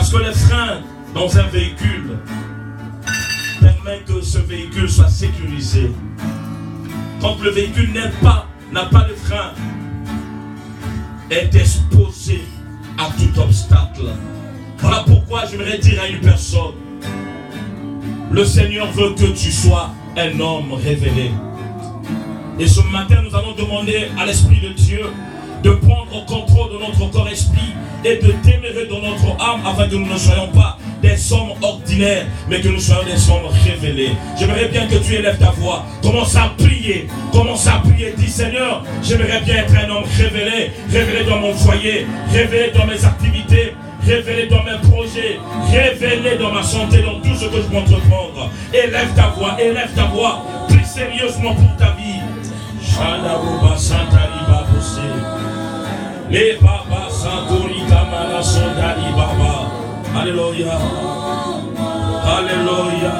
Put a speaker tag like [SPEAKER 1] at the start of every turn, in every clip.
[SPEAKER 1] Parce que les freins dans un véhicule permettent que ce véhicule soit sécurisé. Quand le véhicule n'a pas de frein, est exposé à tout obstacle. Voilà pourquoi j'aimerais dire à une personne, le Seigneur veut que tu sois un homme révélé. Et ce matin, nous allons demander à l'Esprit de Dieu de prendre contrôle de notre corps-esprit et de demeurer dans notre âme afin que nous ne soyons pas des hommes ordinaires, mais que nous soyons des hommes révélés. J'aimerais bien que tu élèves ta voix. Commence à prier. Commence à prier. Dis Seigneur, j'aimerais bien être un homme révélé. Révélé dans mon foyer. Révélé dans mes activités. Révélé dans mes projets. Révélé dans ma santé, dans tout ce que je peux entreprendre. Élève ta voix. Élève ta voix. Prie sérieusement pour ta vie. Les Baba Santori Kamala Sondari Baba. Alléluia. Alléluia.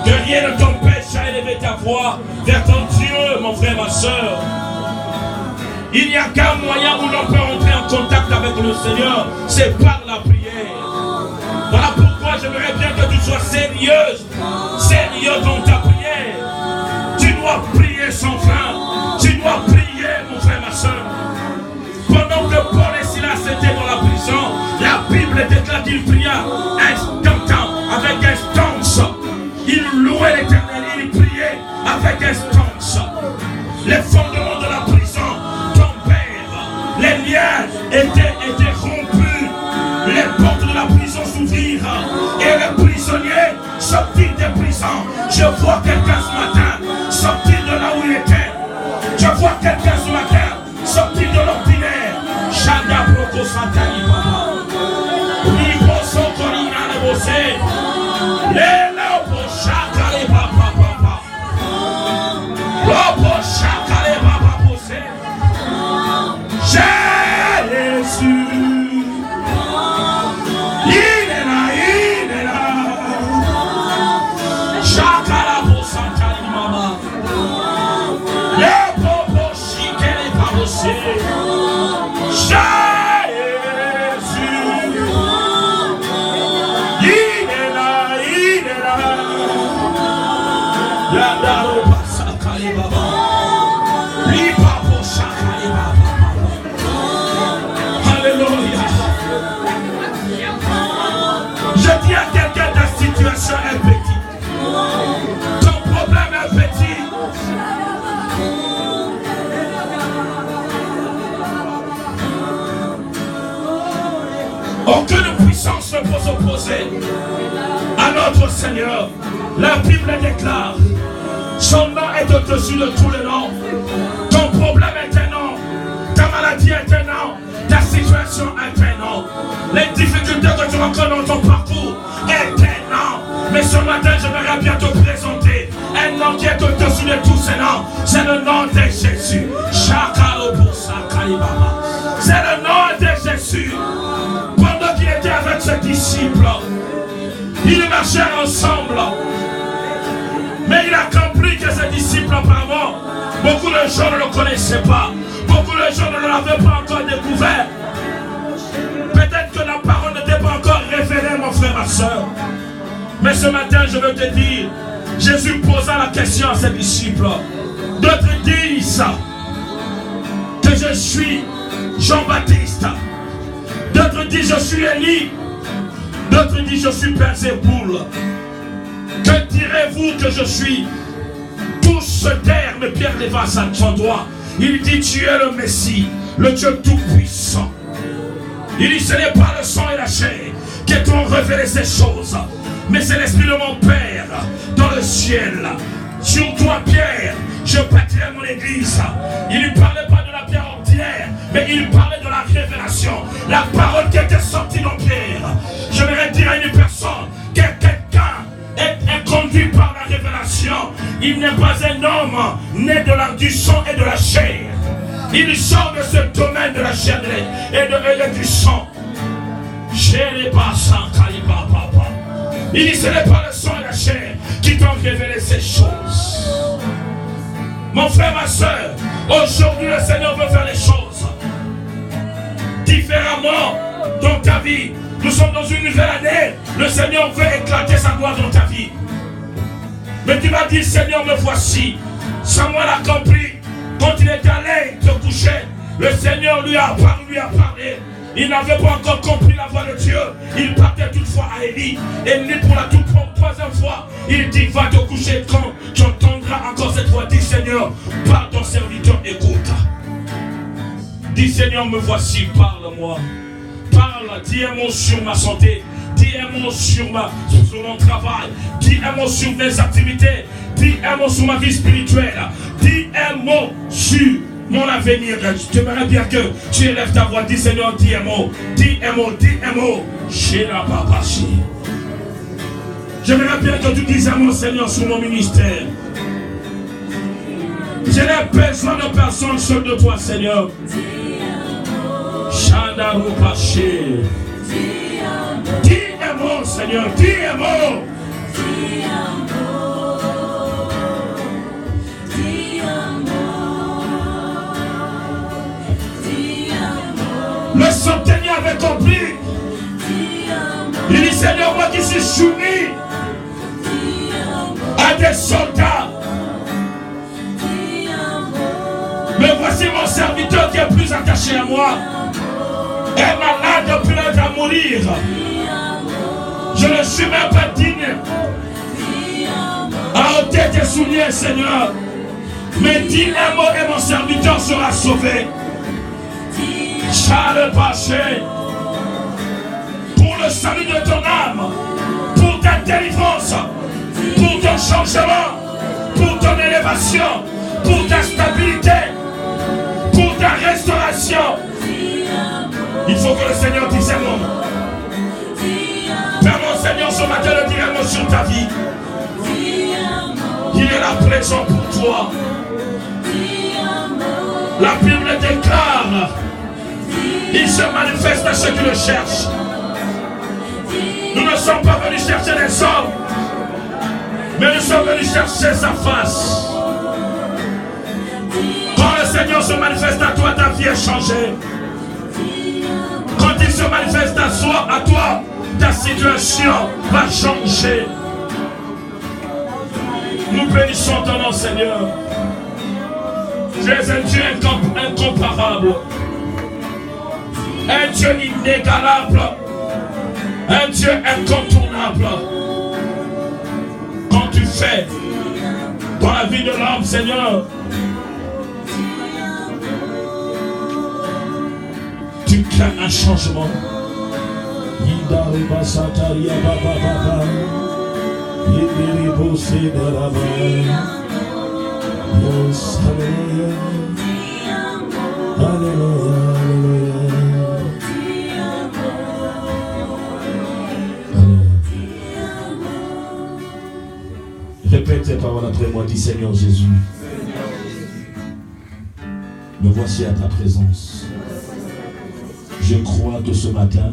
[SPEAKER 1] Que rien ne t'empêche à élever ta voix vers ton Dieu, mon frère, ma soeur. Il n'y a qu'un moyen où l'on peut entrer en contact avec le Seigneur, c'est par la prière. Voilà pourquoi j'aimerais bien que tu sois sérieuse, sérieux dans ta prière. Tu dois prier sans fin. Tu dois prier, mon frère, ma soeur. Pendant que Paul et Silas étaient dans la prison, la Bible déclare qu'il pria avec instance. Il louait l'Éternel, il priait avec instance. Les fondements de la prison tombèrent, les liens étaient rompus, les portes de la prison s'ouvrirent et les prisonniers sortirent des prisons. Je vois quelqu'un ce matin sortir de là où il était. Je vois quelqu'un ce matin sortir de l'ordinaire. Chanda Broko Santani Baba. Libo Sokorina Nebose. Les Lobo Chakale Baba Baba. Lobo Chakale Baba Bose. Jésus. Il est là. Chakala Bo Santani Mama. Les Bobo Chikele Babose. Jésus, il est là, Yandaro Basakali Baba, Lipapo Shakali Baba. Alléluia. Je dis à quelqu'un, ta situation est petite, ton problème est petit. Aucune puissance ne peut s'opposer à notre Seigneur. La Bible déclare, son nom est au-dessus de tous les noms. Ton problème est un nom, ta maladie est un nom, ta situation est un nom. Les difficultés que tu rencontres dans ton parcours est un nom. Mais ce matin, j'aimerais bien te présenter un nom qui est au-dessus de tous ces noms. C'est le nom de Jésus. C'est le nom de Jésus. Pendant qu'il était avec ses disciples, ils marchaient ensemble. Mais il a compris que ses disciples apparemment, beaucoup de gens ne le connaissaient pas. Beaucoup de gens ne l'avaient pas encore découvert. Peut-être que la parole n'était pas encore révélée, mon frère, ma soeur. Mais ce matin, je veux te dire, Jésus posa la question à ses disciples. D'autres disent que je suis Jean-Baptiste. D'autres disent je suis Élie. D'autres disent je suis Belzéboul. Que direz-vous que je suis? Tous se terrent, mais Pierre leva son doigt. Il dit tu es le Messie, le Dieu tout-puissant. Il dit ce n'est pas le sang et la chair qui t'ont révélé ces choses, mais c'est l'Esprit de mon Père dans le ciel. Sur toi Pierre, je bâtirai mon église. Il ne parlait pas de la pierre ordinaire, mais il parlait de la révélation. La parole qui était sortie dans Pierre. Je vais dire à une personne que quelqu'un est conduit par la révélation. Il n'est pas un homme né du sang et de la chair. Il sort de ce domaine de la chair et du sang. Il dit ce n'est pas le sang et la chair qui t'ont révélé ces choses. Mon frère, ma soeur, aujourd'hui le Seigneur veut faire les choses différemment dans ta vie. Nous sommes dans une nouvelle année. Le Seigneur veut éclater sa gloire dans ta vie. Mais tu vas dire, Seigneur, me voici. Samuel a compris. Quand il est allé se coucher, le Seigneur lui a parlé. Il n'avait pas encore compris la voix de Dieu. Il partait toutefois à Élie. Et lui, pour la toute troisième fois, il dit, va te coucher quand tu entendras encore cette voix. Dis, Seigneur, parle ton serviteur, écoute. Dis, Seigneur, me voici, parle-moi. Parle, dis un mot sur ma santé. Dis un mot sur mon travail. Dis un mot sur mes activités. Dis un mot sur ma vie spirituelle. Dis un mot sur mon avenir. J'aimerais bien que tu élèves ta voix. Dis, Seigneur, dis un mot. Dis un mot, dis un mot. Chez la papachi. J'aimerais bien que tu dises un mot, Seigneur, sur mon ministère. Je n'ai besoin de personne seul de toi, Seigneur. Chandarou Paché. Dis un mot, Seigneur, dis un mot. Le centenier avait compris. Il dit, Seigneur, moi qui suis soumis à des soldats. Mais voici mon serviteur qui est plus attaché à moi. Est malade depuis l'âge à mourir. Je ne suis même pas digne à ôter tes souliers, Seigneur. Mais dis un mot et mon serviteur sera sauvé. Charles Paché, pour le salut de ton âme, pour ta délivrance, pour ton changement, pour ton élévation, pour ta stabilité, pour ta restauration. Il faut que le Seigneur dise un mot. Père mon Seigneur, ce matin, le dire un mot sur ta vie. Il est là présent pour toi. La Bible déclare, il se manifeste à ceux qui le cherchent. Nous ne sommes pas venus chercher les hommes, mais nous sommes venus chercher sa face. Quand le Seigneur se manifeste à toi, ta vie est changée. Quand il se manifeste à toi, ta situation va changer. Nous bénissons ton nom, Seigneur. Tu es un Dieu incomparable, un Dieu inégalable, un Dieu incontournable. Quand tu fais dans la vie de l'homme, Seigneur, tu crées un changement. Yes, hallelujah. Hallelujah, hallelujah. Répète ces paroles après moi, dis Seigneur Jésus, me voici à ta présence. Je crois que ce matin,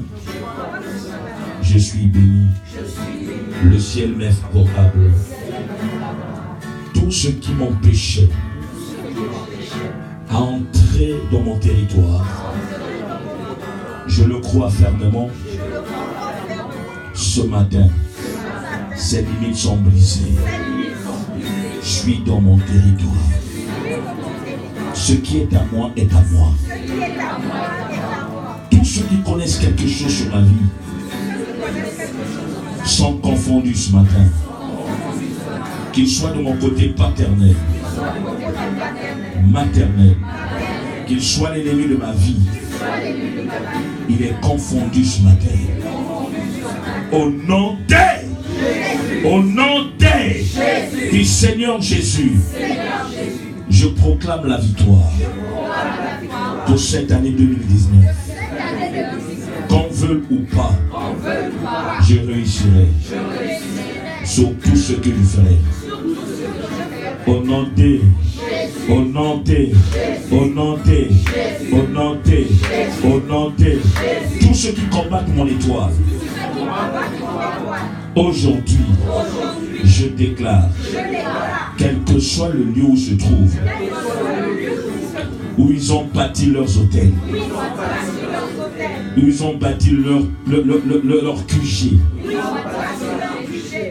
[SPEAKER 1] je suis béni. Le ciel m'est favorable. Tout ce qui m'empêchait à entrer dans mon territoire, je le crois fermement. Ce matin, ces limites sont brisées. Je suis dans mon territoire. Ce qui est à moi est à moi. Tous ceux qui connaissent quelque chose sur ma vie sont confondus ce matin. Qu'il soit de mon côté paternel, maternel, qu'il soit l'ennemi de ma vie, il est confondu ce matin. Au nom du Seigneur Jésus, je proclame la victoire pour cette année 2019. Qu'on veuille ou pas, je réussirai sur tout ce que je ferai. Au nom de, tous ceux qui combattent mon étoile. Aujourd'hui, je déclare, quel que soit le lieu où se trouve, où ils ont bâti leurs hôtels, Ils ont bâti leur QG.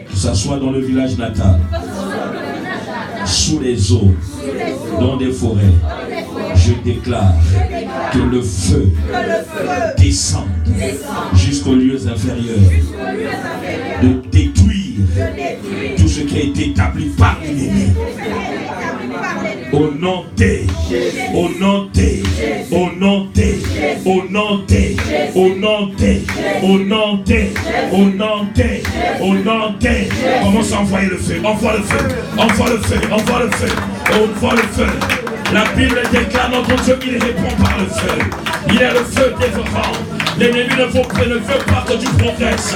[SPEAKER 1] Que ce soit dans le village natal, sous les eaux, dans des forêts. Je déclare que le feu descende jusqu'aux lieux inférieurs, de détruire tout ce qui a été établi par l'ennemi. Au nom des, au nom des, au nom des, au nom des, au nom des, au nom des, au nom des, au nom des. Commence à envoyer le feu, envoie le feu, envoie le feu, envoie le feu, envoie le feu. La Bible déclare notre Dieu, il répond par le feu. Il est le feu dévorant. L'ennemi ne veut pas que tu progresses,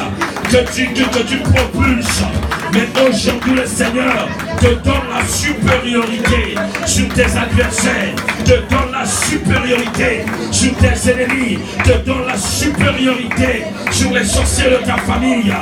[SPEAKER 1] que tu propulses. Mais aujourd'hui, le Seigneur te donne la supériorité sur tes adversaires, te donne la supériorité sur tes ennemis, te donne la supériorité sur les sorciers de ta famille.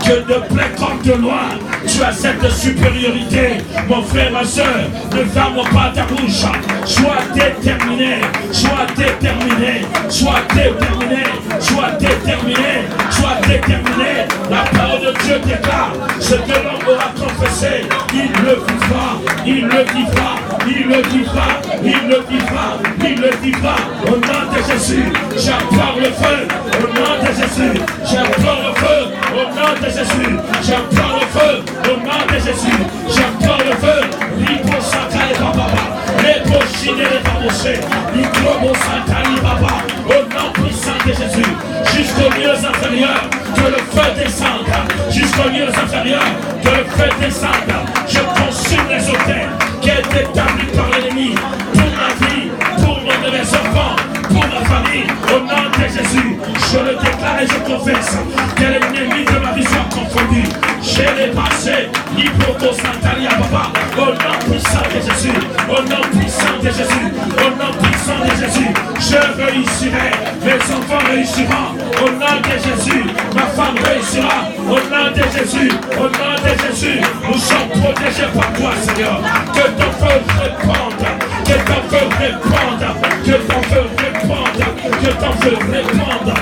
[SPEAKER 1] Que de près comme de loin, tu as cette supériorité. Mon frère, ma soeur, ne ferme pas ta bouche. Sois déterminé, sois déterminé, sois déterminé, sois déterminé, sois déterminé. La parole de Dieu déclare ce que l'homme aura confessé. Il le vivra, il le vivra, il le vivra, il le vivra, il le vivra. Au nom de Jésus, j'implore le feu. Au nom de Jésus, j'implore le feu. Au nom de Jésus, j'implore le feu. Au nom de Jésus, j'implore le feu. Lipo Santa et Papa, Lipo Chine et Babosé, Lipo Santa et Papa. Au nom puissant de Jésus, jusqu'aux lieux inférieurs, que le feu descende. Jusqu'aux lieux inférieurs, que le feu descende. Je consume les hôtels qui est établi par l'ennemi pour ma vie, pour mes enfants, pour ma famille. Au nom de Jésus, je le déclare et je confesse que l'ennemi de ma vie soit confondu. Je l'ai passé, l'hypoco santalia papa. Au nom puissant de Jésus, au nom puissant de Jésus, au nom puissant de Jésus, je réussirai, mes enfants réussiront. Au nom de Jésus, ma femme réussira. Au nom de Jésus, au nom de Jésus, nous sommes protégés par toi, Seigneur. Que ton feu réponde, que ton feu réponde, que ton feu réponde, que ton feu réponde.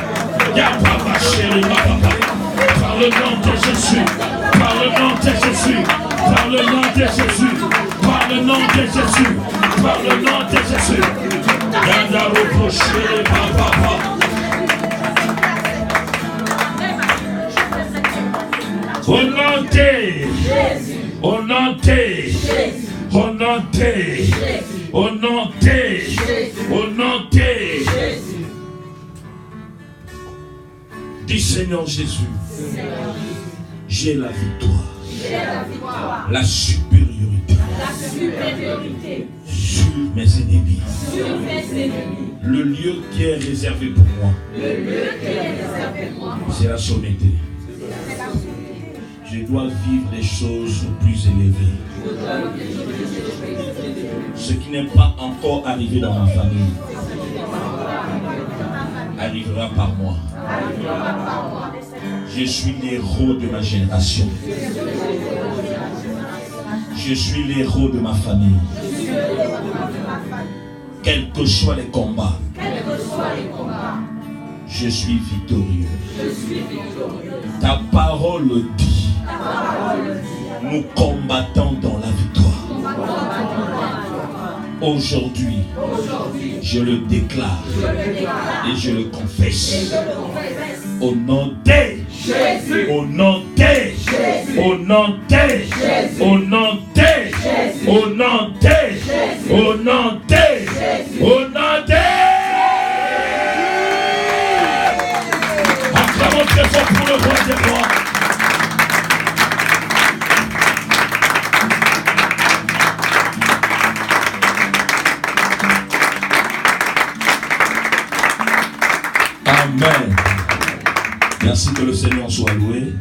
[SPEAKER 1] Y'a papa chéri, ma papa. Par le nom de Jésus, par le nom de Jésus, par le nom de Jésus, par le nom de Jésus, par le nom de Jésus. Y'a reproché, ma papa. Au nom de Jésus, au nom de, au nom de, au nom de, au nom de. Dis Seigneur Jésus, j'ai la victoire, la supériorité, sur mes ennemis. Le lieu qui est réservé pour moi, c'est la sommité. Je dois vivre des choses plus élevées. Ce qui n'est pas encore arrivé dans ma famille arrivera par moi. Je suis l'héros de ma génération. Je suis l'héros de ma famille. Quels que soient les combats, je suis victorieux. Ta parole dit, nous combattons dans la victoire. Aujourd'hui, je le déclare et je le confesse. Au nom de Jésus, au nom de, au nom de, au nom de, au nom de, au nom de, au nom de. Acclamons très fort pour le roi des rois. Amen. Merci que le Seigneur soit loué.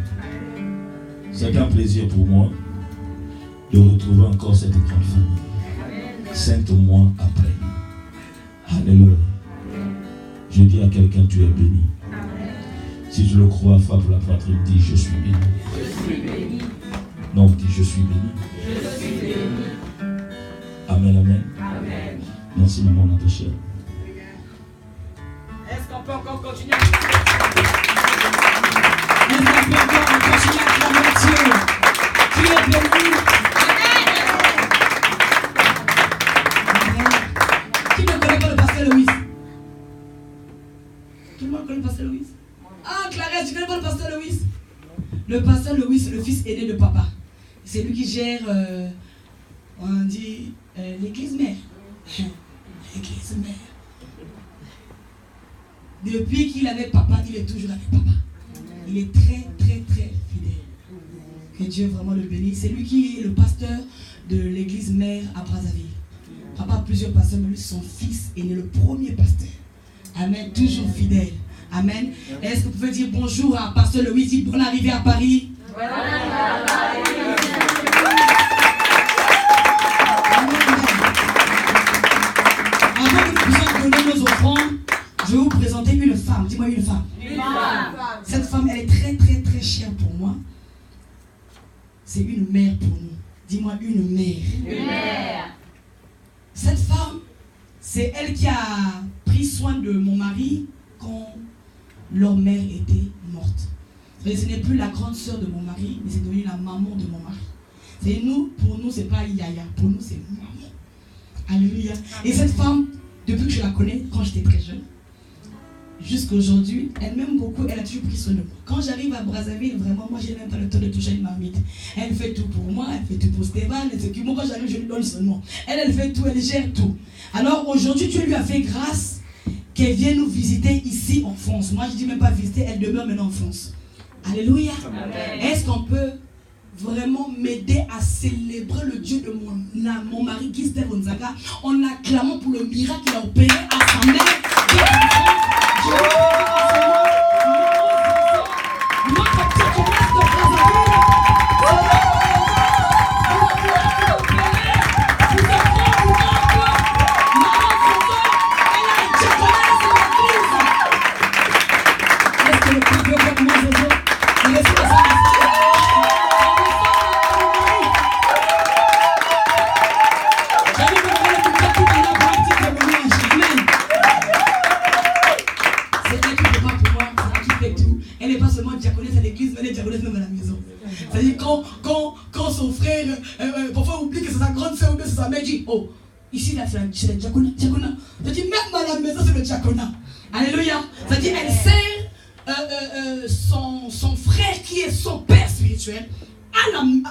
[SPEAKER 1] C'est un plaisir pour moi de retrouver encore cette grande famille. 5 mois après. Alléluia. Je dis à quelqu'un, tu es béni. Si tu le crois, frappe la poitrine, dis je suis béni. Je suis béni. Non, dis je suis béni. Je suis béni. Amen, amen. Amen. Merci maman Natacha.
[SPEAKER 2] Est-ce qu'on on peut encore continuer. Est-ce qu'on peut encore continuer à acclamer Dieu? Tu es béni. Qui ne connaît pas le pasteur Louis? Tout le monde connaît le pasteur Louis? Ah, Clarisse, tu connais pas le pasteur Louis? Le pasteur Louis, c'est le fils aîné de papa. C'est lui qui gère, on dit, l'église mère. L'église mère. Depuis qu'il avait papa, il est toujours avec papa. Il est très, très, très fidèle. Que Dieu vraiment le bénisse. C'est lui qui est le pasteur de l'église mère à Brazzaville. Papa a plusieurs pasteurs, mais lui, son fils est né le premier pasteur. Amen. Toujours fidèle. Amen. Est-ce que vous pouvez dire bonjour à pasteur Louis, dit bonne arrivée à Paris? Bonne arrivée à Paris. Avant que nous puissions donner nos offrandes, je vais vous présenter une femme. Dis-moi une femme. Une femme. Cette femme, elle est très, très, très chère pour moi. C'est une mère pour nous. Dis-moi une mère. Une mère. Cette femme, c'est elle qui a pris soin de mon mari quand leur mère était morte. Et ce n'est plus la grande sœur de mon mari, mais c'est devenu la maman de mon mari. C'est nous, pour nous, c'est pas Yaya, pour nous, c'est maman. Alléluia. Et cette femme, depuis que je la connais, quand j'étais très jeune, jusqu'à aujourd'hui, elle m'aime beaucoup, elle a toujours pris soin de moi. Quand j'arrive à Brazzaville, vraiment, moi, je n'ai même pas le temps de toucher une marmite. Elle fait tout pour moi, elle fait tout pour Stéphane, moi, quand j'arrive, je lui donne son nom. Elle fait tout, elle gère tout. Alors aujourd'hui, Dieu lui a fait grâce qu'elle vienne nous visiter ici en France. Moi, je ne dis même pas visiter, elle demeure maintenant en France. Alléluia. Est-ce qu'on peut vraiment m'aider à célébrer le Dieu de mon mari, Guy Gonzaga, en acclamant pour le miracle qu'il a opéré à sa mère? Quand son frère, parfois oublie que c'est sa grande sœur ou bien c'est sa mère, dit, oh, ici là c'est le diaconat. Ça dit, même à la maison c'est le diaconat. Alléluia. Ça dit, elle sert son frère qui est son père spirituel à l'église.